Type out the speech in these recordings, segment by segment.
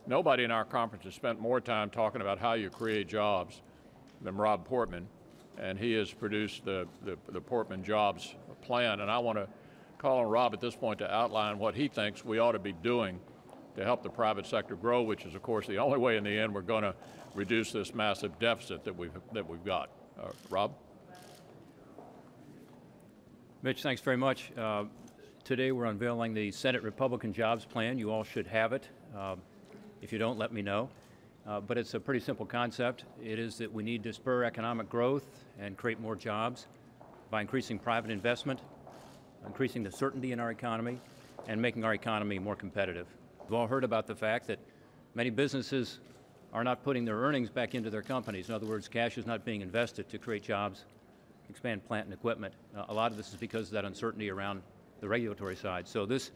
Nobody in our conference has spent more time talking about how you create jobs than Rob Portman, and he has produced the Portman Jobs Plan. And I want to call on Rob at this point to outline what he thinks we ought to be doing to help the private sector grow, which is, of course, the only way in the end we're going to reduce this massive deficit that we've got. Rob? Mitch, thanks very much. Today we're unveiling the Senate Republican Jobs Plan. You all should have it. If you don't, let me know. But it's a pretty simple concept. It is that we need to spur economic growth and create more jobs by increasing private investment, increasing the certainty in our economy, and making our economy more competitive. We've all heard about the fact that many businesses are not putting their earnings back into their companies. In other words, cash is not being invested to create jobs, expand plant and equipment. A lot of this is because of that uncertainty around the regulatory side. So this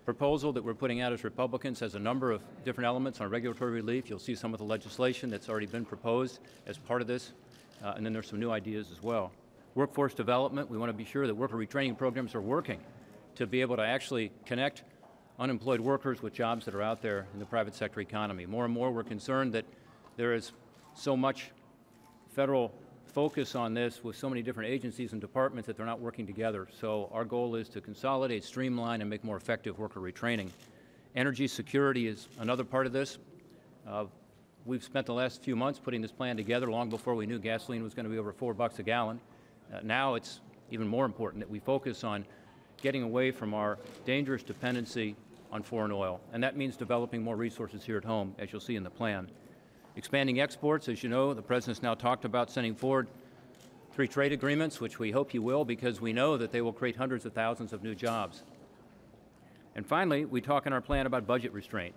proposal that we're putting out as Republicans has a number of different elements on regulatory relief. You'll see some of the legislation that's already been proposed as part of this, and then there's some new ideas as well. Workforce development, we want to be sure that worker retraining programs are working to be able to actually connect unemployed workers with jobs that are out there in the private sector economy. More and more we're concerned that there is so much federal focus on this with so many different agencies and departments that they're not working together. So our goal is to consolidate, streamline, and make more effective worker retraining. Energy security is another part of this. We've spent the last few months putting this plan together long before we knew gasoline was going to be over $4 a gallon. Now it's even more important that we focus on getting away from our dangerous dependency on foreign oil. And that means developing more resources here at home, as you'll see in the plan. Expanding exports, as you know, the President's now talked about sending forward 3 trade agreements, which we hope he will, because we know that they will create hundreds of thousands of new jobs. And finally, we talk in our plan about budget restraint,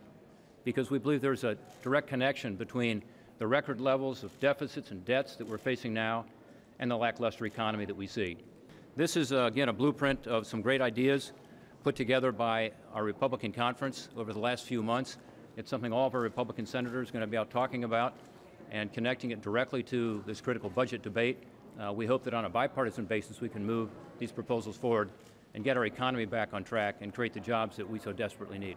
because we believe there's a direct connection between the record levels of deficits and debts that we're facing now and the lackluster economy that we see. This is, again, a blueprint of some great ideas put together by our Republican conference over the last few months. It's something all of our Republican senators are going to be out talking about and connecting it directly to this critical budget debate. We hope that on a bipartisan basis we can move these proposals forward and get our economy back on track and create the jobs that we so desperately need.